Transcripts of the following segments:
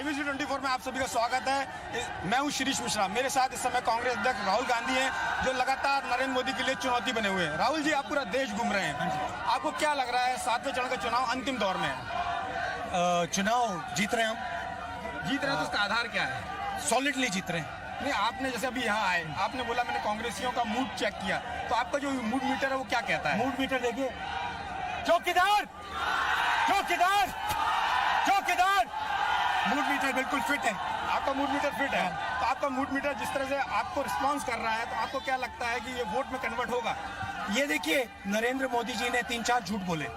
IBC24 में आप सभी का स्वागत है। मैं हूं शिरीष मिश्रा। मेरे साथ इस समय कांग्रेस अध्यक्ष राहुल गांधी हैं, जो लगातार नरेंद्र मोदी के लिए चुनौती बने हुए हैं। राहुल जी, आप पूरा देश घूम रहे हैं, आपको क्या लग रहा है 7वें चरण का चुनाव अंतिम दौर में है? चुनाव जीत रहे हैं हम। जीत रहे हैं तो उसका आधार क्या है? सॉलिडली जीत रहे हैं। नहीं, आपने जैसे अभी यहाँ आए, आपने बोला मैंने कांग्रेसियों का मूड चेक किया, तो आपका जो मूड मीटर है वो क्या कहता है? मूड मीटर देखिए, चौकीदार चौकीदार चौकीदार, मूड मीटर बिल्कुल फिट है। आपका मूड मीटर फिट है, तो आपका मूड मीटर जिस तरह से आपको रिस्पॉन्स कर रहा है, तो आपको क्या लगता है कि ये वोट में कन्वर्ट होगा? ये देखिए, नरेंद्र मोदी जी ने 3-4 झूठ बोले।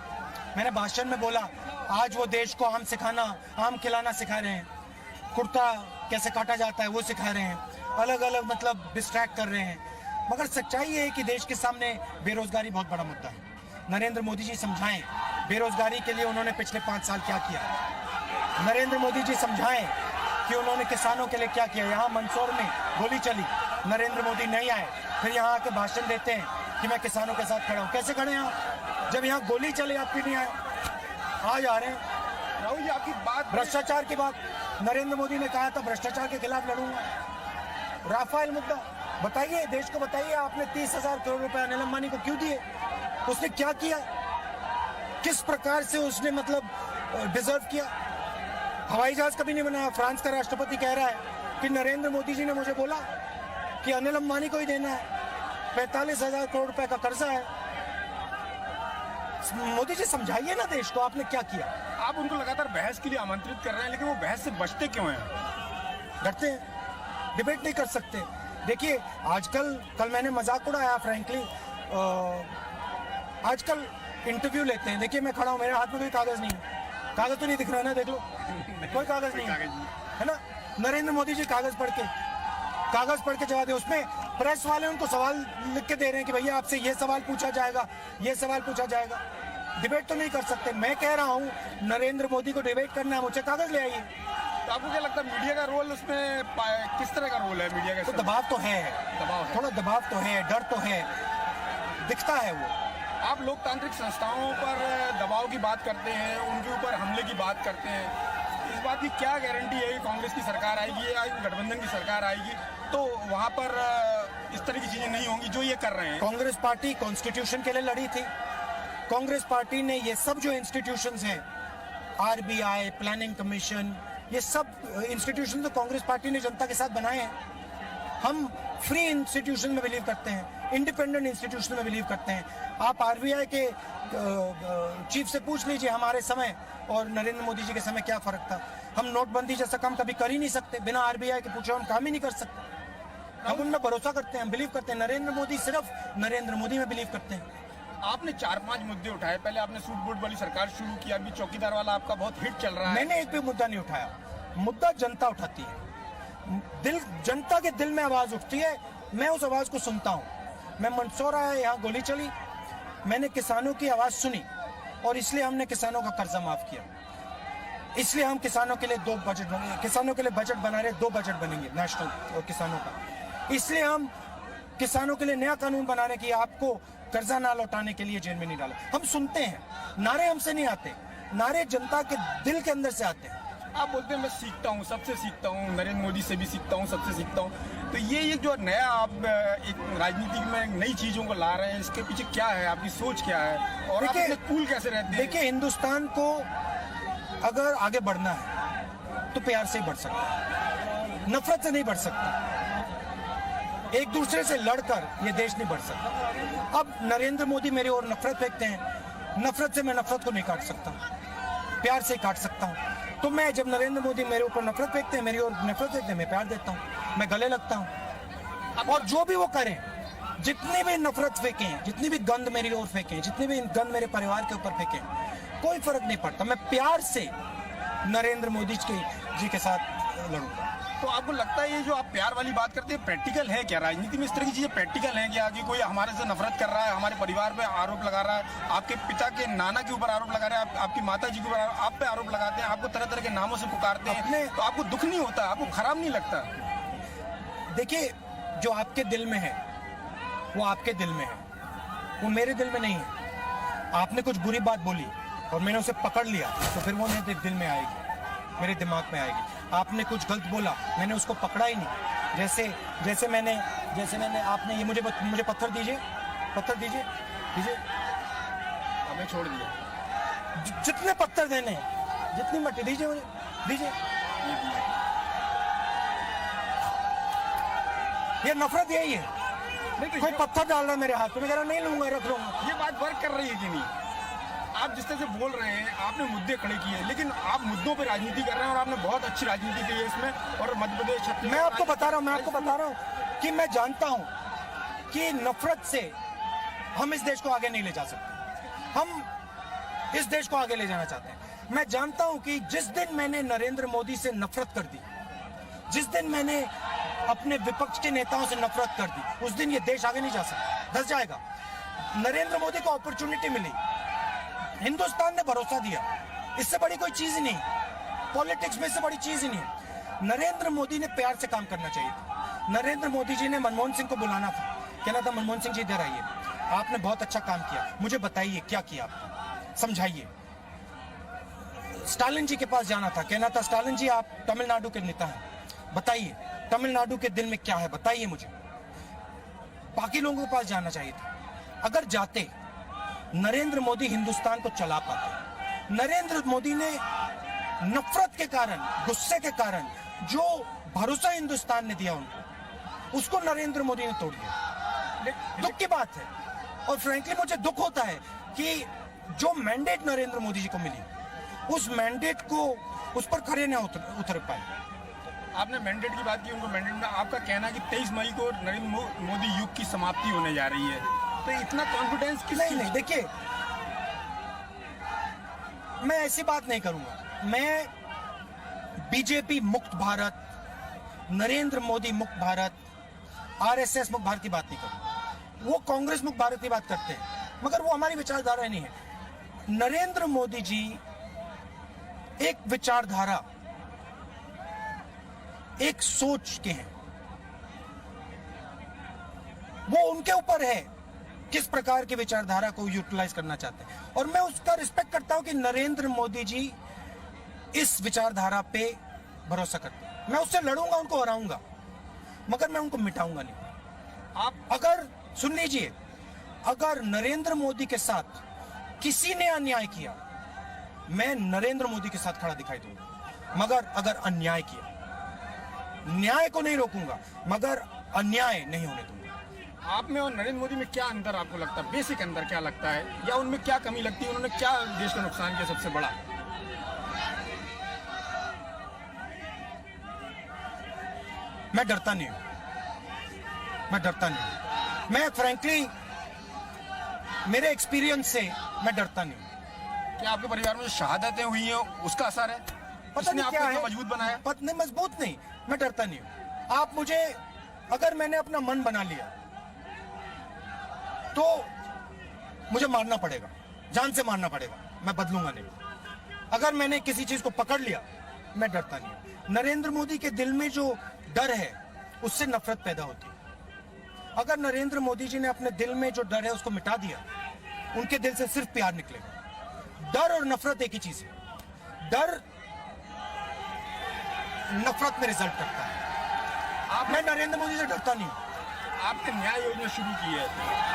मैंने भाषण में बोला, आज वो देश को आम खिलाना सिखा रहे हैं, कुर्ता कैसे काटा जाता है वो सिखा रहे हैं, अलग अलग मतलब डिस्ट्रैक्ट कर रहे हैं। मगर सच्चाई ये है कि देश के सामने बेरोजगारी बहुत बड़ा मुद्दा है। नरेंद्र मोदी जी समझाएं बेरोजगारी के लिए उन्होंने पिछले 5 साल क्या किया। नरेंद्र मोदी जी समझाएं कि उन्होंने किसानों के लिए क्या किया। यहाँ मंदसौर में गोली चली, नरेंद्र मोदी नहीं आए, फिर यहाँ आके भाषण देते हैं कि मैं किसानों के साथ खड़ा हूँ। कैसे खड़े हैं आप जब यहाँ गोली चली, आप भी नहीं आए? आज आ रहे हैं। राहुल जी, आपकी बात भ्रष्टाचार की बात, नरेंद्र मोदी ने कहा था भ्रष्टाचार के खिलाफ लड़ूंगा। राफेल मुद्दा बताइए, देश को बताइए, आपने 30,000 करोड़ रुपए अनिल अंबानी को क्यों दिए? उसने क्या किया? किस प्रकार से उसने मतलब डिजर्व किया? हवाई जहाज कभी नहीं बनाया। फ्रांस का राष्ट्रपति कह रहा है कि नरेंद्र मोदी जी ने मुझे बोला कि अनिल अंबानी को ही देना है, 45,000 करोड़ रुपए का कर्जा है। मोदी जी समझाइए ना देश को, आपने क्या किया? आप उनको लगातार बहस के लिए आमंत्रित कर रहे हैं, लेकिन वो बहस से बचते क्यों हैं? डरते हैं, डिबेट नहीं कर सकते। देखिए, कल मैंने मजाक उड़ाया फ्रैंकली, आजकल इंटरव्यू लेते हैं। देखिए, मैं खड़ा हूं, मेरे हाथ में कोई कागज नहीं है। कागज तो नहीं दिख रहा है ना, देख लो, कोई कागज नहीं है ना। नरेंद्र मोदी जी कागज पढ़ के जवाब दे। उसमें प्रेस वाले उनको सवाल लिख के दे रहे हैं कि भैया आपसे ये सवाल पूछा जाएगा, ये सवाल पूछा जाएगा। डिबेट तो नहीं कर सकते। मैं कह रहा हूं नरेंद्र मोदी को डिबेट करना है, मुझे कागज ले आइए। तो आपको क्या लगता है मीडिया का रोल उसमें किस तरह का रोल है मीडिया का? तो दबाव तो है, थोड़ा दबाव तो है, डर तो है, दिखता है वो। आप लोकतांत्रिक संस्थाओं पर दबाव की बात करते हैं, उनके ऊपर हमले की बात करते हैं। इस बात की क्या गारंटी है कि कांग्रेस की सरकार आएगी या गठबंधन की सरकार आएगी तो वहां पर इस तरह की चीजें नहीं होंगी जो ये कर रहे हैं? कांग्रेस पार्टी कॉन्स्टिट्यूशन के लिए लड़ी थी। कांग्रेस पार्टी ने ये सब जो इंस्टीट्यूशंस हैं, RBI, प्लानिंग कमीशन, ये सब इंस्टीट्यूशन तो कांग्रेस पार्टी ने जनता के साथ बनाए हैं। हम फ्री इंस्टीट्यूशन में बिलीव करते हैं, इंडिपेंडेंट इंस्टीट्यूशन में बिलीव करते हैं। आप RBI के चीफ से पूछ लीजिए हमारे समय और नरेंद्र मोदी जी के समय क्या फर्क था। हम नोटबंदी जैसा काम कभी कर ही नहीं सकते, बिना RBI के पूछे हम काम ही नहीं कर सकते। हम उनमें भरोसा करते हैं, हम बिलीव करते हैं। नरेंद्र मोदी सिर्फ नरेंद्र मोदी में बिलीव करते हैं। आपने 4-5 मुद्दे उठाए। पहले आपने सूट बूट वाली सरकार शुरू की, अभी चौकीदार वाला आपका बहुत हिट चल रहा है। मैंने एक भी मुद्दा नहीं उठाया। मुद्दा जनता उठाती है। जनता के दिल में आवाज उठती है, मैं उस आवाज को सुनता हूं। मैं मंदसौर आया, यहाँ गोली चली, मैंने किसानों की आवाज सुनी और इसलिए हमने किसानों का कर्जा माफ किया। इसलिए हम किसानों के लिए 2 बजट बने, किसानों के लिए बजट बना रहे, 2 बजट बनेंगे नेशनल और किसानों का। इसलिए हम किसानों के लिए नया कानून बना रहे कि आपको कर्जा ना लौटाने के लिए जेल में नहीं डाला। हम सुनते हैं, नारे हमसे नहीं आते, नारे जनता के दिल के अंदर से आते हैं। आप बोलते हैं मैं सीखता हूँ, सबसे सीखता हूँ, नरेंद्र मोदी से भी सीखता हूँ, सबसे सीखता हूँ। तो ये जो नया आप एक राजनीति में नई चीजों को ला रहे हैं, इसके पीछे क्या है? आपकी सोच क्या है और आप इतने कूल कैसे रहते हैं? देखिए, हिंदुस्तान को अगर आगे बढ़ना है तो प्यार से ही बढ़ सकता है, नफरत से नहीं बढ़ सकता। एक दूसरे से लड़कर ये देश नहीं बढ़ सकता। अब नरेंद्र मोदी मेरी ओर नफरत फेंकते हैं, नफरत से मैं नफरत को नहीं काट सकता, प्यार से काट सकता हूँ। तो मैं जब नरेंद्र मोदी मेरे ऊपर नफरत फेंकते हैं, मेरी ओर नफरत फेंकते हैं, मैं प्यार देता हूँ, मैं गले लगता हूँ। और जो भी वो करें, जितनी भी नफरत फेंकें, जितनी भी गंद मेरी ओर फेंकें, जितनी भी गंद मेरे परिवार के ऊपर फेंकें, कोई फर्क नहीं पड़ता। मैं प्यार से नरेंद्र मोदी जी के साथ लड़ूंगा। तो आपको लगता है ये जो आप प्यार वाली बात करते हैं प्रैक्टिकल है क्या? राजनीति में इस तरह की चीजें प्रैक्टिकल है क्या कि कोई हमारे से नफरत कर रहा है, हमारे परिवार पे आरोप लगा रहा है, आपके पिता के नाना के ऊपर आरोप लगा रहा है, आपकी माता जी के ऊपर आप पे आरोप लगाते हैं, आपको तरह तरह के नामों से पुकारते हैं, तो आपको दुख नहीं होता? आपको खराब नहीं लगता? देखिए, जो आपके दिल में है वो आपके दिल में है, वो मेरे दिल में नहीं है। आपने कुछ बुरी बात बोली और मैंने उसे पकड़ लिया तो फिर वो मेरे दिल में आएगी, मेरे दिमाग में आएगी। आपने कुछ गलत बोला, मैंने उसको पकड़ा ही नहीं। जैसे मैंने आपने ये मुझे पत्थर दीजिए, हमें छोड़ दिया। जितने पत्थर देने हैं, जितनी मट्टी दीजिए मुझे, दीजिए। ये नफरत यही है। कोई पत्थर डाल रहा है मेरे हाथ में, मैं कह रहा नहीं लूंगा, रख लूंगा। ये बात वर्क कर रही है कि नहीं? आप जिस तरह से बोल रहे हैं, आपने मुद्दे खड़े किए, लेकिन आप मुद्दों पे राजनीति कर रहे हैं और आपने बहुत अच्छी राजनीति की है इसमें। और मध्य प्रदेश, छत्तीसगढ़, मैं आपको बता रहा हूँ कि मैं जानता हूँ कि नफरत से हम इस देश को आगे नहीं ले जा सकते। हम इस देश को आगे ले जाना चाहते हैं। मैं जानता हूँ कि जिस दिन मैंने नरेंद्र मोदी से नफरत कर दी, जिस दिन मैंने अपने विपक्ष के नेताओं से नफरत कर दी, उस दिन ये देश आगे नहीं जा सकता, धंस जाएगा। नरेंद्र मोदी को अपॉर्चुनिटी मिली, हिंदुस्तान ने भरोसा दिया, इससे बड़ी कोई चीज ही नहीं, पॉलिटिक्स में इससे बड़ी चीज ही नहीं। नरेंद्र मोदी ने प्यार से काम करना चाहिए था। नरेंद्र मोदी जी ने मनमोहन सिंह को बुलाना था, कहना था मनमोहन सिंह जी इधर आइए, आपने बहुत अच्छा काम किया, मुझे बताइए क्या किया आपने, समझाइए। स्टालिन जी के पास जाना था, कहना था स्टालिन जी आप तमिलनाडु के नेता हैं, बताइए तमिलनाडु के दिल में क्या है, बताइए मुझे। बाकी लोगों के पास जाना चाहिए था। अगर जाते, नरेंद्र मोदी हिंदुस्तान को चला पाते। नरेंद्र मोदी ने नफरत के कारण, गुस्से के कारण जो भरोसा हिंदुस्तान ने दिया उनको, उसको नरेंद्र मोदी ने तोड़ दिया। दुख की बात है, और फ्रैंकली मुझे दुख होता है कि जो मैंडेट नरेंद्र मोदी जी को मिली, उस मैंडेट को उस पर खड़े न उतर पाए। आपने मैंडेट की बात की, उनको मैंडेट में आपका कहना है कि 23 मई को नरेंद्र मोदी युग की समाप्ति होने जा रही है, तो इतना कॉन्फिडेंस किस? नहीं, देखिए मैं ऐसी बात नहीं करूंगा। मैं बीजेपी मुक्त भारत, नरेंद्र मोदी मुक्त भारत, आरएसएस मुक्त भारत की बात नहीं करूंगा। वो कांग्रेस मुक्त भारत की बात करते हैं, मगर वो हमारी विचारधारा नहीं है। नरेंद्र मोदी जी एक विचारधारा, एक सोच के हैं, वो उनके ऊपर है किस प्रकार की विचारधारा को यूटिलाइज करना चाहते हैं। और मैं उसका रिस्पेक्ट करता हूं कि नरेंद्र मोदी जी इस विचारधारा पे भरोसा करते हैं। मैं उससे लड़ूंगा, उनको हराऊंगा, मगर मैं उनको मिटाऊंगा नहीं। आप अगर सुन लीजिए, अगर नरेंद्र मोदी के साथ किसी ने अन्याय किया, मैं नरेंद्र मोदी के साथ खड़ा दिखाई दूंगा। मगर अगर अन्याय किया, न्याय को नहीं रोकूंगा, मगर अन्याय नहीं होने दूंगा। आप में और नरेंद्र मोदी में क्या अंतर आपको लगता है? बेसिक अंतर क्या लगता है, या उनमें क्या कमी लगती है? उन्होंने क्या देश का नुकसान किया सबसे बड़ा? मैं डरता नहीं हूं, मैं फ्रैंकली मेरे एक्सपीरियंस से मैं डरता नहीं हूं। क्या आपके परिवार में जो शहादतें हुई हैं उसका असर है? पता नहीं क्या है, मजबूत बनाया? नहीं, मजबूत नहीं, मैं डरता नहीं हूं। आप मुझे, अगर मैंने अपना मन बना लिया तो मुझे मारना पड़ेगा, जान से मारना पड़ेगा, मैं बदलूंगा नहीं। अगर मैंने किसी चीज को पकड़ लिया, मैं डरता नहीं। नरेंद्र मोदी के दिल में जो डर है, उससे नफरत पैदा होती है। अगर नरेंद्र मोदी जी ने अपने दिल में जो डर है उसको मिटा दिया, उनके दिल से सिर्फ प्यार निकलेगा। डर और नफरत एक ही चीज है। डर नफरत में रिजल्ट करता है। मैं नरेंद्र मोदी से डरता नहीं। आपने न्याय योजना शुरू की है,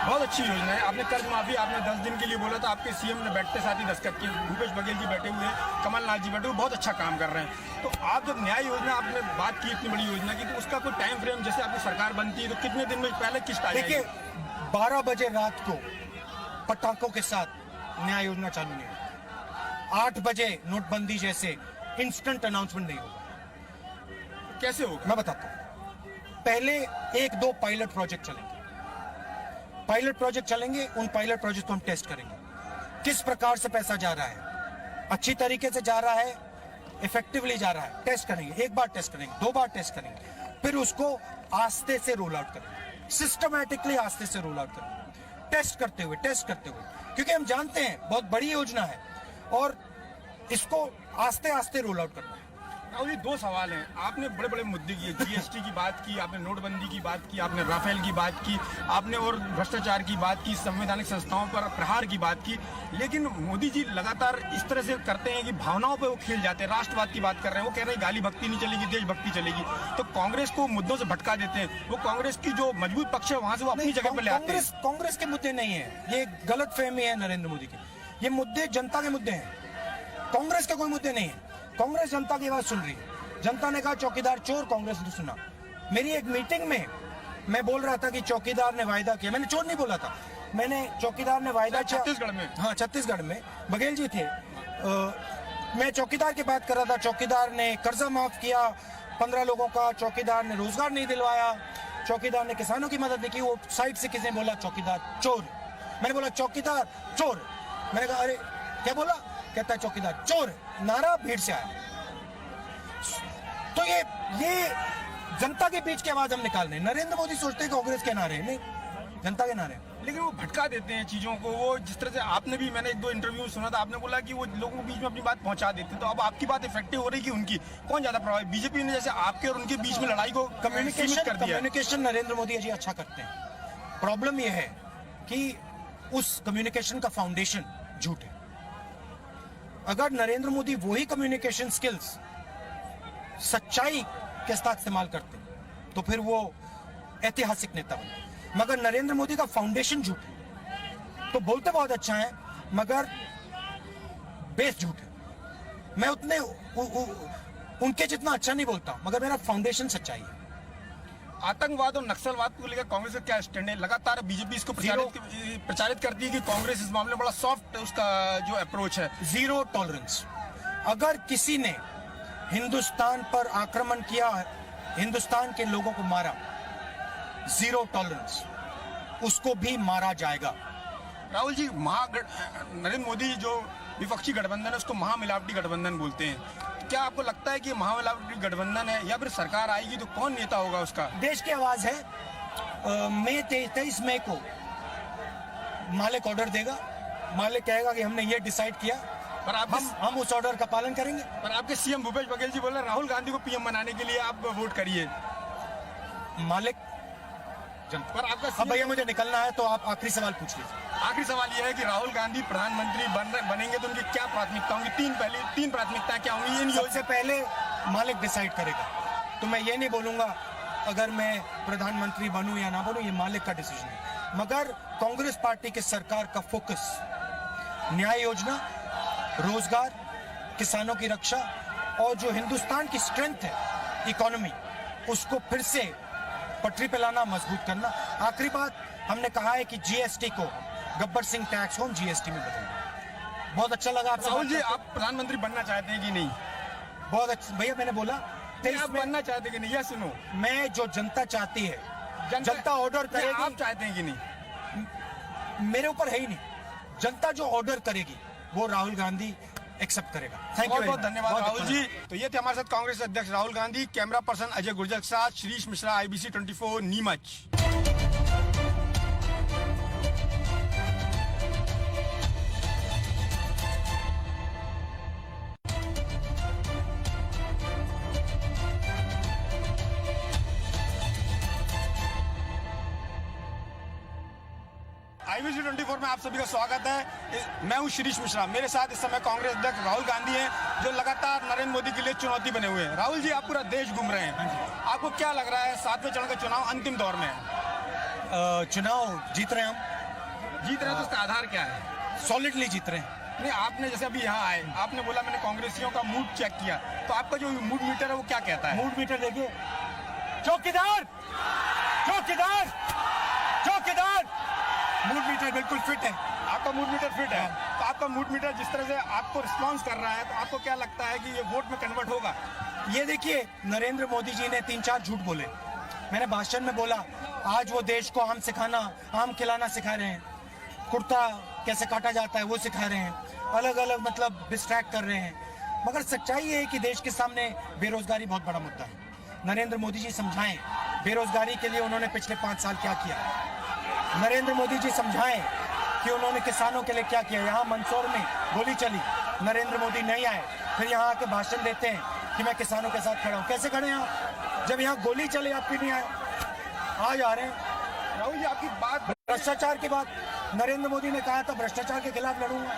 बहुत अच्छी योजना है। आपने कर्ज माफी, आपने 10 दिन के लिए बोला था, आपके सीएम ने बैठते साथ ही दस्तखत किए, भूपेश बघेल जी बैठे हुए हैं, कमलनाथ जी बैठे हुए, बहुत अच्छा काम कर रहे हैं। तो आप जब न्याय योजना, आपने बात की इतनी बड़ी योजना की, तो उसका कोई टाइम फ्रेम, जैसे आपकी सरकार बनती है तो कितने दिन में पहले किस्त आ जाएगी? देखिए, 12 बजे रात को पटाखों के साथ न्याय योजना चालू नहीं होगी। 8 बजे नोटबंदी जैसे इंस्टेंट अनाउंसमेंट नहीं होगा। कैसे होगा? मैं बताता हूं। पहले 1-2 पायलट प्रोजेक्ट चलेंगे, उन पायलट प्रोजेक्ट को हम टेस्ट करेंगे, किस प्रकार से पैसा जा रहा है, अच्छी तरीके से जा रहा है, इफेक्टिवली जा रहा है, टेस्ट करेंगे। 1 बार टेस्ट करेंगे, 2 बार टेस्ट करेंगे, फिर उसको आस्ते से रोल आउट करेंगे, सिस्टमैटिकली आस्ते से रोल आउट करेंगे, टेस्ट करते हुए, क्योंकि हम जानते हैं बहुत बड़ी योजना है और इसको आस्ते आस्ते रोल आउट करना है। राहुल जी, दो सवाल हैं। आपने बड़े बड़े मुद्दे किए, जीएसटी की बात की, आपने नोटबंदी की बात की, आपने राफेल की बात की, आपने और भ्रष्टाचार की बात की, संवैधानिक संस्थाओं पर प्रहार की बात की। लेकिन मोदी जी लगातार इस तरह से करते हैं कि भावनाओं पे वो खेल जाते हैं, राष्ट्रवाद की बात कर रहे हैं। वो कह रहे हैं गाली भक्ति नहीं चलेगी, देशभक्ति चलेगी। तो कांग्रेस को मुद्दों से भटका देते हैं। वो कांग्रेस की जो मजबूत पक्ष है वहां से वो अपनी जगह पर ले आते हैं। कांग्रेस के मुद्दे नहीं है, ये गलत फहमी है नरेंद्र मोदी की। ये मुद्दे जनता के मुद्दे हैं, कांग्रेस के कोई मुद्दे नहीं है। कांग्रेस जनता की आवाज सुन रही है। जनता ने कहा चौकीदार चोर, कांग्रेस ने सुना। मेरी एक मीटिंग में मैं बोल रहा था कि चौकीदार ने वायदा किया, मैंने चोर नहीं बोला था, मैंने चौकीदार ने वायदा किया। छत्तीसगढ़ में, हाँ छत्तीसगढ़ में बघेल जी थे। मैं चौकीदार की बात कर रहा था। चौकीदार ने कर्जा माफ किया 15 लोगों का, चौकीदार ने रोजगार नहीं दिलवाया, चौकीदार ने किसानों की मदद नहीं की। वो साइड से किसी ने बोला चौकीदार चोर, मैंने बोला चौकीदार चोर। मैंने कहा अरे क्या बोला, कहता है चौकीदार चोर। नारा भीड़ से आया। तो ये जनता के बीच की आवाज हम निकाल रहे हैं। नरेंद्र मोदी सोचते हैं कांग्रेस के नारे, नहीं जनता के नारे। लेकिन वो भटका देते हैं चीजों को। वो जिस तरह से आपने भी, मैंने 1-2 इंटरव्यू सुना था, आपने बोला कि वो लोगों के बीच में अपनी बात पहुंचा देते हैं। तो अब आपकी बात इफेक्टिव हो रही है कि उनकी? कौन ज्यादा प्रभावित? बीजेपी ने जैसे आपके और उनके बीच में लड़ाई को सीमित कर दिया। कम्युनिकेशन नरेंद्र मोदी जी अच्छा करते हैं। प्रॉब्लम यह है कि उस कम्युनिकेशन का फाउंडेशन झूठ है। अगर नरेंद्र मोदी वही कम्युनिकेशन स्किल्स सच्चाई के साथ इस्तेमाल करते तो फिर वो ऐतिहासिक नेता बने। मगर नरेंद्र मोदी का फाउंडेशन झूठ है। तो बोलते बहुत अच्छा है मगर बेस झूठ है। मैं उतने उनके जितना अच्छा नहीं बोलता, मगर मेरा फाउंडेशन सच्चाई है। आतंकवाद और नक्सलवाद को लेकर कांग्रेस का क्या स्टैंड है? लगातार बीजेपी इसको प्रचारित करती है कि कांग्रेस इस मामले में बड़ा सॉफ्ट उसका जो अप्रोच है। Zero tolerance. अगर किसी ने हिंदुस्तान पर आक्रमण किया, हिंदुस्तान के लोगों को मारा, जीरो टॉलरेंस, उसको भी मारा जाएगा। राहुल जी, नरेंद्र मोदी जो विपक्षी गठबंधन है उसको महामिलावटी गठबंधन बोलते हैं। क्या आपको लगता है कि महामिलावटी गठबंधन है, या फिर सरकार आएगी तो कौन नेता होगा उसका? देश की आवाज है। मई 23 मई को मालिक ऑर्डर देगा। मालिक कहेगा कि हमने ये डिसाइड किया, पर हम उस ऑर्डर का पालन करेंगे। पर आपके सीएम भूपेश बघेल जी बोल रहे हैं राहुल गांधी को पीएम बनाने के लिए आप वोट करिए। मालिक पर आपका अब भैया मुझे निकलना है, तो आप आखिरी सवाल पूछ लीजिए। आखिरी सवाल यह है कि राहुल गांधी प्रधानमंत्री बनेंगे तो उनकी क्या प्राथमिकता होंगी? तीन प्राथमिकताएं क्या होंगी? सबसे पहले मालिक डिसाइड करेगा। तो मैं ये नहीं बोलूंगा अगर मैं प्रधानमंत्री बनूं या ना बनूं, ये मालिक का डिसीजन है। मगर कांग्रेस पार्टी के सरकार का फोकस न्याय योजना, रोजगार, किसानों की रक्षा और जो हिंदुस्तान की स्ट्रेंथ है इकोनॉमी, उसको फिर से पटरी पे लाना, मजबूत करना। आखिरी बात, हमने कहा है कि जीएसटी को गब्बर सिंह टैक्स को हम जीएसटी में बदलेंगे। बहुत अच्छा लगा आपसे। राहुल जी, आप प्रधानमंत्री बनना चाहते हैं कि नहीं? बहुत अच्छा भैया, मैंने बोला आप बनना चाहते हैं कि नहीं? यह सुनो, मैं जो जनता चाहती है, जनता ऑर्डर करेगी। आप चाहते हैं कि नहीं? मेरे ऊपर है ही नहीं। जनता जो ऑर्डर करेगी वो राहुल गांधी एक्सेप्ट करेगा। थैंक यू, बहुत धन्यवाद राहुल जी। तो ये थे हमारे साथ कांग्रेस अध्यक्ष राहुल गांधी। कैमरा पर्सन अजय गुर्जर के साथ शिरीष मिश्रा, IBC 24 नीमच। IBC 24 में आप सभी का स्वागत है। मैं हूं शिरीष मिश्रा। मेरे साथ इस समय कांग्रेस अध्यक्ष राहुल गांधी हैं, जो लगातार नरेंद्र मोदी के लिए चुनौती बने हुए हैं। राहुल जी, आप पूरा देश घूम रहे हैं, आपको क्या लग रहा है 7वें चरण का चुनाव अंतिम दौर में है? चुनाव जीत रहे हैं हम। जीत रहे हैं तो उसका आधार क्या है? सॉलिडली जीत रहे हैं। नहीं, आपने जैसे अभी यहाँ आए, आपने बोला मैंने कांग्रेसियों का मूड चेक किया, तो आपका जो मूड मीटर है वो क्या कहता है? मूड मीटर देखिए, चौकीदार चौकीदार चौकीदार, मूड मीटर बिल्कुल फिट है। आपका मूड मीटर फिट है, तो आपका मूड मीटर जिस तरह से आपको रिस्पॉन्स कर रहा है, तो आपको क्या लगता है कि ये वोट में कन्वर्ट होगा? ये देखिए, नरेंद्र मोदी जी ने 3-4 झूठ बोले। मैंने भाषण में बोला आज वो देश को आम खिलाना सिखा रहे हैं, कुर्ता कैसे काटा जाता है वो सिखा रहे हैं, अलग अलग मतलब डिस्ट्रैक्ट कर रहे हैं। मगर सच्चाई ये है कि देश के सामने बेरोजगारी बहुत बड़ा मुद्दा है। नरेंद्र मोदी जी समझाएं बेरोजगारी के लिए उन्होंने पिछले 5 साल क्या किया। नरेंद्र मोदी जी समझाएं कि उन्होंने किसानों के लिए क्या किया। यहाँ मंदसौर में गोली चली, नरेंद्र मोदी नहीं आए, फिर यहाँ आके भाषण देते हैं कि मैं किसानों के साथ खड़ा हूँ। कैसे खड़े हैं आप? जब यहाँ गोली चले आप भी नहीं आए, आज आ रहे हैं। राहुल जी, आपकी बात भ्रष्टाचार की बात नरेंद्र मोदी ने कहा था भ्रष्टाचार के खिलाफ लड़ूंगा।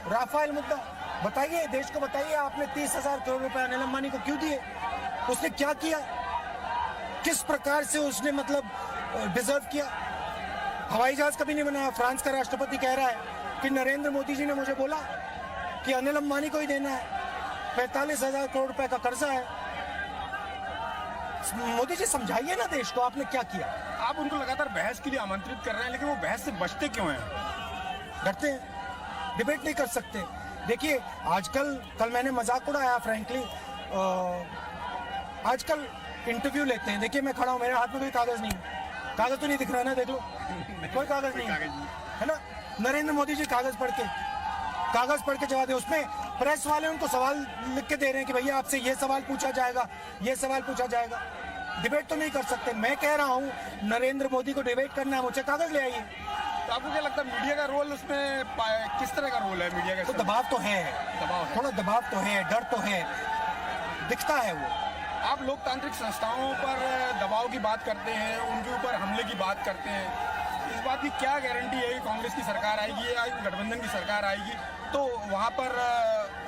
राफेल मुद्दा बताइए, देश को बताइए, आपने 30,000 करोड़ रुपए अनिल अंबानी को क्यों दिए? उसने क्या किया? किस प्रकार से उसने मतलब डिजर्व किया? हवाई जहाज कभी नहीं बनाया। फ्रांस का राष्ट्रपति कह रहा है कि नरेंद्र मोदी जी ने मुझे बोला कि अनिल अंबानी को ही देना है, 45,000 करोड़ रुपए का कर्जा है। मोदी जी समझाइए ना देश को, आपने क्या किया? आप उनको लगातार बहस के लिए आमंत्रित कर रहे हैं, लेकिन वो बहस से बचते क्यों हैं? डरते हैं, डिबेट नहीं कर सकते। देखिए आजकल, कल मैंने मजाक उड़ाया फ्रैंकली, आजकल इंटरव्यू लेते हैं। देखिए मैं खड़ा हूँ, मेरे हाथ में कोई कागज नहीं है, कागज तो नहीं दिख रहा है ना, देख लो कोई कागज नहीं है ना। नरेंद्र मोदी जी कागज पढ़ के जवाब दे। उसमें प्रेस वाले उनको सवाल लिख के दे रहे हैं कि भैया आपसे ये सवाल पूछा जाएगा, ये सवाल पूछा जाएगा। डिबेट तो नहीं कर सकते। मैं कह रहा हूँ नरेंद्र मोदी को डिबेट करना है, मुझे कागज ले आइए। तो आपको क्या लगता है मीडिया का रोल उसमें किस तरह का रोल है मीडिया का? तो दबाव तो है, थोड़ा दबाव तो है, डर तो है, दिखता है वो। आप लोकतांत्रिक संस्थाओं पर दबाव की बात करते हैं, उनके ऊपर हमले की बात करते हैं। इस बात की क्या गारंटी है कि कांग्रेस की सरकार आएगी या गठबंधन की सरकार आएगी तो वहां पर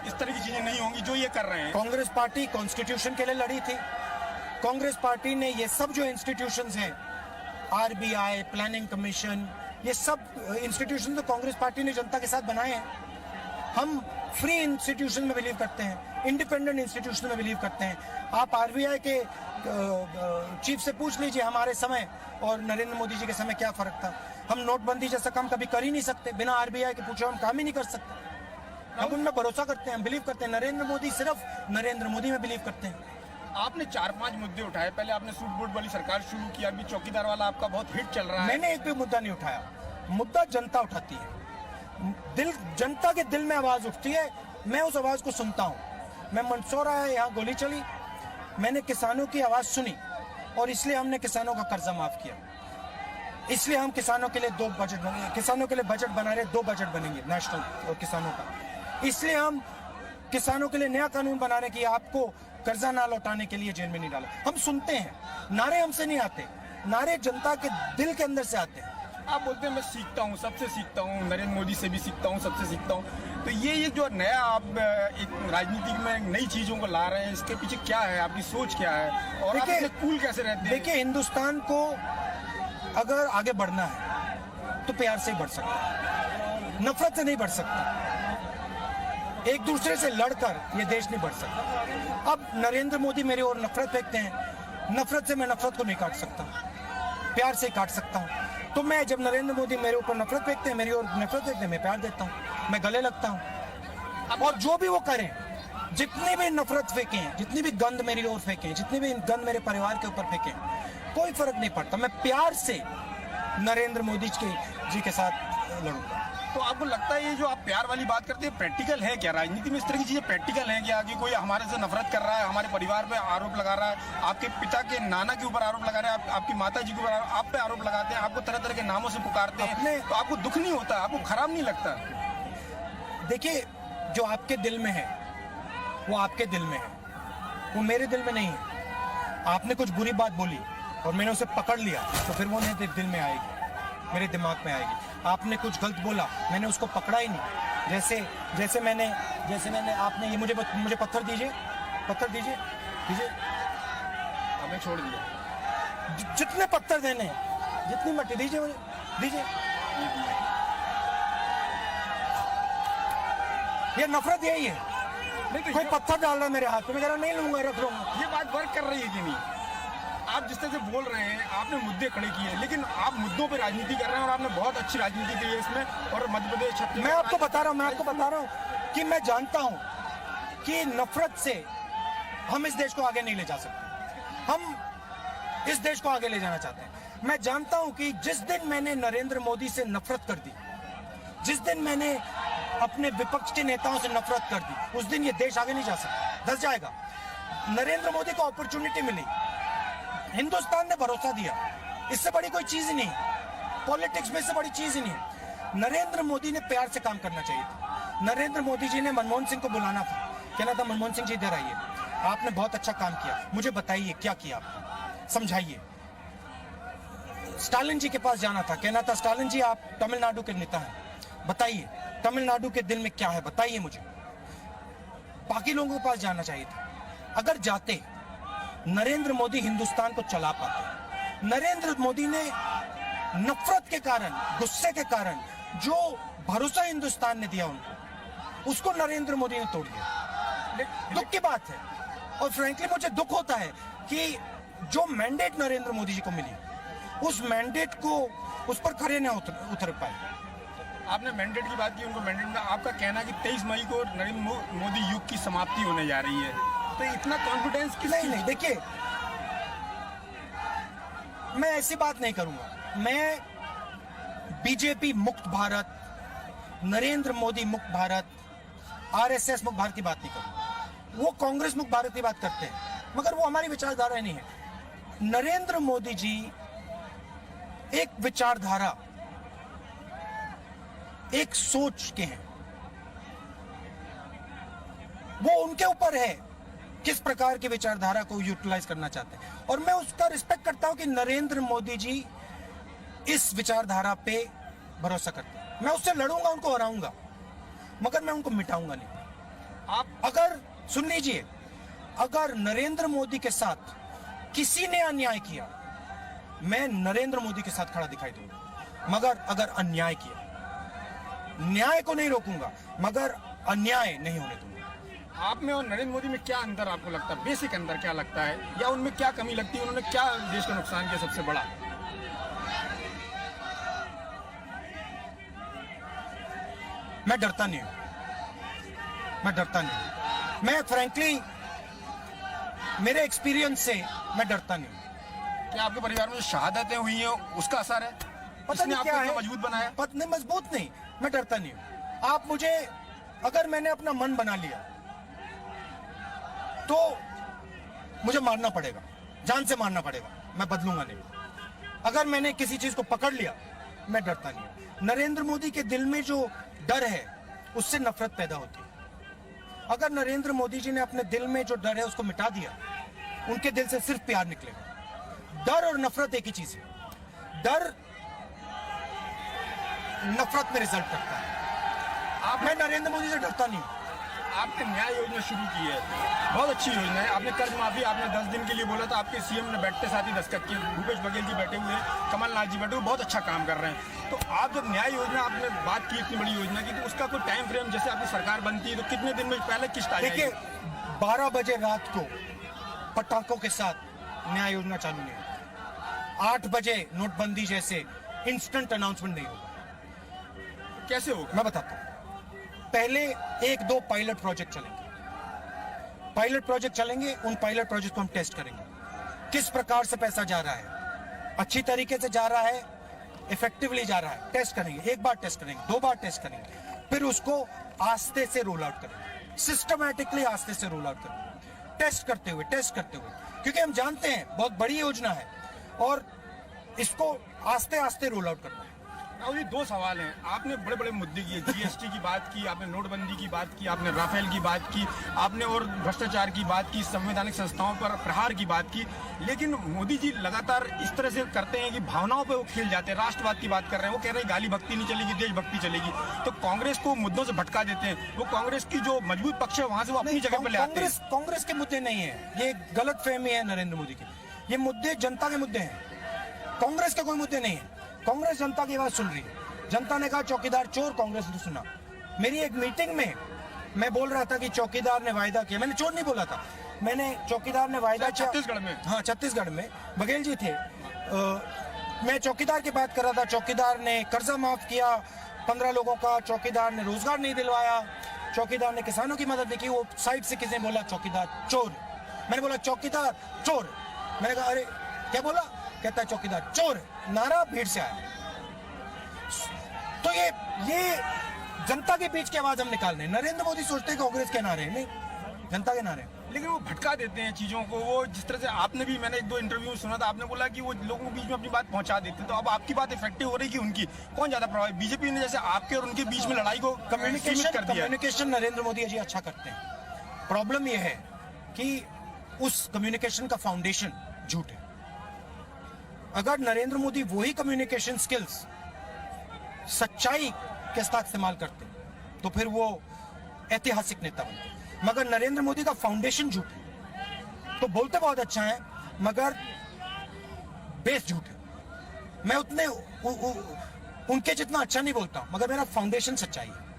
इस तरह की चीजें नहीं होंगी जो ये कर रहे हैं? कांग्रेस पार्टी कॉन्स्टिट्यूशन के लिए लड़ी थी। कांग्रेस पार्टी ने ये सब जो इंस्टीट्यूशंस हैं, आरबीआई, प्लानिंग कमीशन, ये सब इंस्टीट्यूशन तो कांग्रेस पार्टी ने जनता के साथ बनाए हैं। हम फ्री इंस्टीट्यूशन में बिलीव करते हैं, इंडिपेंडेंट इंस्टीट्यूशन में बिलीव करते हैं। आप आरबीआई के चीफ से पूछ लीजिए हमारे समय और नरेंद्र मोदी जी के समय क्या फर्क था। हम नोटबंदी जैसा काम कभी कर ही नहीं सकते, बिना आरबीआई के पूछे हम काम ही नहीं कर सकते। हम उनमें भरोसा करते हैं, हम बिलीव करते हैं। नरेंद्र मोदी सिर्फ नरेंद्र मोदी में बिलीव करते हैं। आपने 4-5 मुद्दे उठाए। पहले आपने सूट बूट वाली सरकार शुरू की, अभी चौकीदार वाला आपका बहुत हिट चल रहा है। मैंने एक भी मुद्दा नहीं उठाया, मुद्दा जनता उठाती है। जनता के दिल में आवाज उठती है, मैं उस आवाज को सुनता हूँ। मैं मंदसौर आया, यहाँ गोली चली, मैंने किसानों की आवाज सुनी और इसलिए हमने किसानों का कर्जा माफ किया। इसलिए हम किसानों के लिए 2 बजट बनेंगे, किसानों के लिए बजट बना रहे, 2 बजट बनेंगे नेशनल और किसानों का। इसलिए हम किसानों के लिए नया कानून बना रहे कि आपको कर्जा ना लौटाने के लिए जेल में नहीं डाला। हम सुनते हैं, नारे हमसे नहीं आते, नारे जनता के दिल के अंदर से आते हैं। आप बोलते हैं मैं सीखता हूँ, सबसे सीखता हूँ, नरेंद्र मोदी से भी सीखता हूँ, सबसे सीखता हूँ। तो ये जो नया आप एक राजनीति में नई चीजों को ला रहे हैं, इसके पीछे क्या है, आपकी सोच क्या है और आप इससे कूल कैसे रहते हैं? देखिए, हिंदुस्तान को अगर आगे बढ़ना है तो प्यार से ही बढ़ सकता है, नफरत से नहीं बढ़ सकता। एक दूसरे से लड़कर ये देश नहीं बढ़ सकता। अब नरेंद्र मोदी मेरे और नफरत फेंकते हैं, नफरत से मैं नफरत को नहीं काट सकता, प्यार से ही काट सकता हूँ। तो मैं, जब नरेंद्र मोदी मेरे ऊपर नफरत फेंकते हैं, मेरी ओर नफरत फेंकते हैं, मैं प्यार देता हूँ, मैं गले लगता हूँ। और जो भी वो करें, जितनी भी नफरत फेंकें, जितनी भी गंद मेरी ओर फेंकें, जितनी भी गंद मेरे परिवार के ऊपर फेंकें, कोई फर्क नहीं पड़ता। मैं प्यार से नरेंद्र मोदी जी के साथ लड़ूंगा। तो आपको लगता है ये जो आप प्यार वाली बात करते हैं प्रैक्टिकल है क्या? राजनीति में इस तरह की चीजें प्रैक्टिकल है क्या कि कोई हमारे से नफरत कर रहा है, हमारे परिवार पे आरोप लगा रहा है, आपके पिता के नाना के ऊपर आरोप लगा रहा है, आपकी माता जी के ऊपर आप पे आरोप लगाते हैं, आपको तरह तरह के नामों से पुकारते हैं, तो आपको दुख नहीं होता, आपको खराब नहीं लगता? देखिए, जो आपके दिल में है वो आपके दिल में है, वो मेरे दिल में नहीं है। आपने कुछ बुरी बात बोली और मैंने उसे पकड़ लिया तो फिर वो मेरे दिल में आएगी, मेरे दिमाग में आएगी। आपने कुछ गलत बोला, मैंने उसको पकड़ा ही नहीं। जैसे मैंने आपने ये मुझे पत्थर दीजिए, हमें छोड़ दिया। जितने पत्थर देने, जितनी मट्टी दीजिए, मुझे दीजिए। ये नफरत यही है। नहीं, कोई पत्थर डाल रहा है मेरे हाथ में, मैं कह रहा नहीं लूंगा, रख लूंगा। ये बात वर्क कर रही है कि नहीं? आप जिस तरह से बोल रहे हैं, आपने मुद्दे खड़े किए, लेकिन आप मुद्दों पे राजनीति कर रहे हैं और आपने बहुत अच्छी राजनीति की है इसमें। और मध्य प्रदेश, छत्तीसगढ़, मैं आपको बता रहा हूँ कि मैं जानता हूँ कि नफरत से हम इस देश को आगे नहीं ले जा सकते। हम इस देश को आगे ले जाना चाहते हैं। मैं जानता हूँ कि जिस दिन मैंने नरेंद्र मोदी से नफरत कर दी, जिस दिन मैंने अपने विपक्ष के नेताओं से नफरत कर दी, उस दिन ये देश आगे नहीं जा सकता, धंस जाएगा। नरेंद्र मोदी को अपॉर्चुनिटी मिली, हिंदुस्तान ने भरोसा दिया, इससे बड़ी कोई चीज ही नहीं, पॉलिटिक्स में इससे बड़ी चीज ही नहीं। नरेंद्र मोदी ने प्यार से काम करना चाहिए था। नरेंद्र मोदी जी ने मनमोहन सिंह को बुलाना था, कहना था मनमोहन सिंह जी इधर आइए, आपने बहुत अच्छा काम किया, मुझे बताइए क्या किया आपने, समझाइए। स्टालिन जी के पास जाना था, कहना था स्टालिन जी आप तमिलनाडु के नेता हैं, बताइए तमिलनाडु के दिल में क्या है, बताइए मुझे। बाकी लोगों के पास जाना चाहिए था। अगर जाते, नरेंद्र मोदी हिंदुस्तान को चला पाते। नरेंद्र मोदी ने नफरत के कारण, गुस्से के कारण जो भरोसा हिंदुस्तान ने दिया उनको, उसको नरेंद्र मोदी ने तोड़ दिया। दुख की बात है, और फ्रैंकली मुझे दुख होता है कि जो मैंडेट नरेंद्र मोदी जी को मिली, उस मैंडेट को उस पर खड़े न उतर पाए। आपने मैंडेट की बात की, उनको मैंडेट में आपका कहना है कि 23 मई को नरेंद्र मोदी युग की समाप्ति होने जा रही है, तो इतना कॉन्फिडेंस किस? नहीं, देखिए मैं ऐसी बात नहीं करूंगा। मैं बीजेपी मुक्त भारत, नरेंद्र मोदी मुक्त भारत, आरएसएस मुक्त भारत की बात नहीं करूंगा। वो कांग्रेस मुक्त भारत की बात करते हैं, मगर वो हमारी विचारधारा नहीं है। नरेंद्र मोदी जी एक विचारधारा, एक सोच के हैं, वो उनके ऊपर है किस प्रकार की विचारधारा को यूटिलाइज करना चाहते हैं। और मैं उसका रिस्पेक्ट करता हूं कि नरेंद्र मोदी जी इस विचारधारा पे भरोसा करते हैं। मैं उससे लड़ूंगा, उनको हराऊंगा, मगर मैं उनको मिटाऊंगा नहीं। आप अगर सुन लीजिए, अगर नरेंद्र मोदी के साथ किसी ने अन्याय किया, मैं नरेंद्र मोदी के साथ खड़ा दिखाई दूंगा, मगर अगर अन्याय किया, न्याय को नहीं रोकूंगा, मगर अन्याय नहीं होने दूंगा। आप में और नरेंद्र मोदी में क्या अंतर आपको लगता है? बेसिक अंतर क्या लगता है, या उनमें क्या कमी लगती है? उन्होंने क्या देश का नुकसान किया सबसे बड़ा? मैं डरता नहीं हूं, मैं डरता नहीं हूं। मैं फ्रैंकली, मेरे एक्सपीरियंस से मैं डरता नहीं हूं। क्या आपके परिवार में जो शहादतें हुई हैं उसका असर है? पता नहीं क्या है, मजबूत बनाया? नहीं, मजबूत नहीं, मैं डरता नहीं हूं। आप मुझे, अगर मैंने अपना मन बना लिया तो मुझे मारना पड़ेगा, जान से मारना पड़ेगा, मैं बदलूंगा नहीं। अगर मैंने किसी चीज को पकड़ लिया, मैं डरता नहीं। नरेंद्र मोदी के दिल में जो डर है, उससे नफरत पैदा होती है। अगर नरेंद्र मोदी जी ने अपने दिल में जो डर है उसको मिटा दिया, उनके दिल से सिर्फ प्यार निकलेगा। डर और नफरत एक ही चीज है। डर नफरत में रिजल्ट करता है। मैं नरेंद्र मोदी से डरता नहीं। आपने न्याय योजना शुरू की है, बहुत अच्छी योजना है। आपने कर्ज माफी आपने 10 दिन के लिए बोला था, आपके सीएम ने बैठते साथ ही दस्तखत किए, भूपेश बघेल जी बैठे हुए हैं, कमलनाथ जी बैठे हुए, बहुत अच्छा काम कर रहे हैं। तो आप जब न्याय योजना आपने बात की इतनी बड़ी योजना की, तो उसका कोई टाइम फ्रेम, जैसे आपकी सरकार बनती है तो कितने दिन में पहले किस्त आ जाएगी? देखिए, 12 बजे रात को पटाखों के साथ न्याय योजना चालू नहीं होगी। 8 बजे नोटबंदी जैसे इंस्टेंट अनाउंसमेंट नहीं होगा। कैसे होगा? मैं बताता हूं। पहले 1-2 पायलट प्रोजेक्ट चलेंगे, उन पायलट प्रोजेक्ट को हम टेस्ट करेंगे, किस प्रकार से पैसा जा रहा है, अच्छी तरीके से जा रहा है, इफेक्टिवली जा रहा है, टेस्ट करेंगे। 1 बार टेस्ट करेंगे, 2 बार टेस्ट करेंगे, फिर उसको आस्ते से रोल आउट करेंगे, सिस्टमैटिकली आस्ते से रोल आउट करेंगे, टेस्ट करते हुए, क्योंकि हम जानते हैं बहुत बड़ी योजना है और इसको आस्ते आस्ते रोल आउट करना है। राहुल जी, 2 सवाल हैं। आपने बड़े बड़े मुद्दे किए, जीएसटी की बात की, आपने नोटबंदी की बात की, आपने राफेल की बात की, आपने और भ्रष्टाचार की बात की, संवैधानिक संस्थाओं पर प्रहार की बात की, लेकिन मोदी जी लगातार इस तरह से करते हैं कि भावनाओं पे वो खेल जाते हैं, राष्ट्रवाद की बात कर रहे हैं, वो कह रहे हैं गाली भक्ति नहीं चलेगी, देशभक्ति चलेगी, तो कांग्रेस को मुद्दों से भटका देते हैं। वो कांग्रेस की जो मजबूत पक्ष है वहां से वो अपनी जगह पर ले आते हैं। कांग्रेस के मुद्दे नहीं है, ये गलत फहमी है नरेंद्र मोदी की। ये मुद्दे जनता के मुद्दे हैं, कांग्रेस के कोई मुद्दे नहीं है। कांग्रेस जनता की आवाज सुन रही है। जनता ने कहा चौकीदार चोर, कांग्रेस ने सुना। मेरी एक मीटिंग में मैं बोल रहा था कि चौकीदार ने वायदा किया, मैंने चोर नहीं बोला था, मैंने चौकीदार ने वायदा किया। छत्तीसगढ़ में? हाँ, छत्तीसगढ़ में बघेल जी थे। मैं चौकीदार की बात कर रहा था। चौकीदार ने कर्जा माफ किया 15 लोगों का, चौकीदार ने रोजगार नहीं दिलवाया, चौकीदार ने किसानों की मदद नहीं की। वो साइड से किसी ने बोला चौकीदार चोर, मैंने बोला चौकीदार चोर, मैंने कहा अरे क्या बोला, कहता है चौकीदार चोर। नारा भीड़ से आया। तो ये जनता के बीच की आवाज हम निकाल रहे हैं। नरेंद्र मोदी सोचते हैं कांग्रेस के नारे, नहीं, जनता के नारे। लेकिन वो भटका देते हैं चीजों को। वो जिस तरह से आपने भी, मैंने 1-2 इंटरव्यू सुना था, आपने बोला कि वो लोगों के बीच में अपनी बात पहुंचा देते। तो अब आपकी बात इफेक्टिव हो रही कि उनकी, कौन ज्यादा प्रभावित? बीजेपी ने जैसे आपके और उनके बीच में लड़ाई को कम्युनिकेशन कर दिया। कम्युनिकेशन नरेंद्र मोदी जी अच्छा करते हैं। प्रॉब्लम ये है कि उस कम्युनिकेशन का फाउंडेशन झूठ है। अगर नरेंद्र मोदी वही कम्युनिकेशन स्किल्स सच्चाई के साथ इस्तेमाल करते तो फिर वो ऐतिहासिक नेता बनते, मगर नरेंद्र मोदी का फाउंडेशन झूठ है। तो बोलते बहुत अच्छा है मगर बेस झूठ है। मैं उतने उनके जितना अच्छा नहीं बोलता मगर मेरा फाउंडेशन सच्चाई है।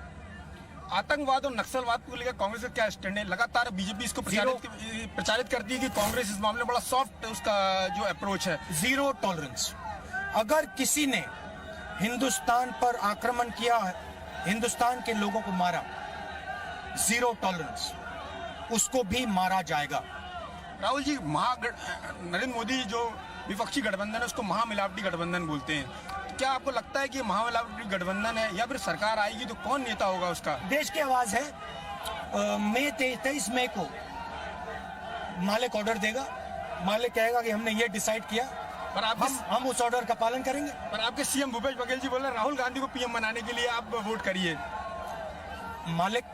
आतंकवाद और नक्सलवाद को लेकर कांग्रेस का क्या स्टैंड है? लगातार बीजेपी इसको प्रचारित करती है कि कांग्रेस इस मामले में बड़ा सॉफ्ट उसका जो अप्रोच है। Zero tolerance. अगर किसी ने हिंदुस्तान पर आक्रमण किया है, हिंदुस्तान के लोगों को मारा, जीरो टॉलरेंस, उसको भी मारा जाएगा। राहुल जी, नरेंद्र मोदी जो विपक्षी गठबंधन है उसको महामिलावटी गठबंधन बोलते हैं। क्या आपको लगता है कि महामिलावटी गठबंधन है या फिर सरकार आएगी तो कौन नेता होगा उसका? देश की आवाज है। मई 23 मई को मालिक ऑर्डर देगा, मालिक कहेगा कि हमने ये डिसाइड किया पर हम उस ऑर्डर का पालन करेंगे। पर आपके सीएम भूपेश बघेल जी बोल रहे हैं राहुल गांधी को पीएम बनाने के लिए आप वोट करिए। मालिक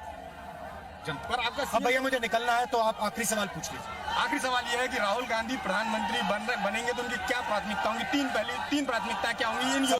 पर आपका अब भैया मुझे निकलना है तो आप आखिरी सवाल पूछ लीजिए। आखिरी सवाल यह है कि राहुल गांधी प्रधानमंत्री बनेंगे तो उनकी क्या प्राथमिकता होंगी? तीन प्राथमिकताएं क्या होंगी?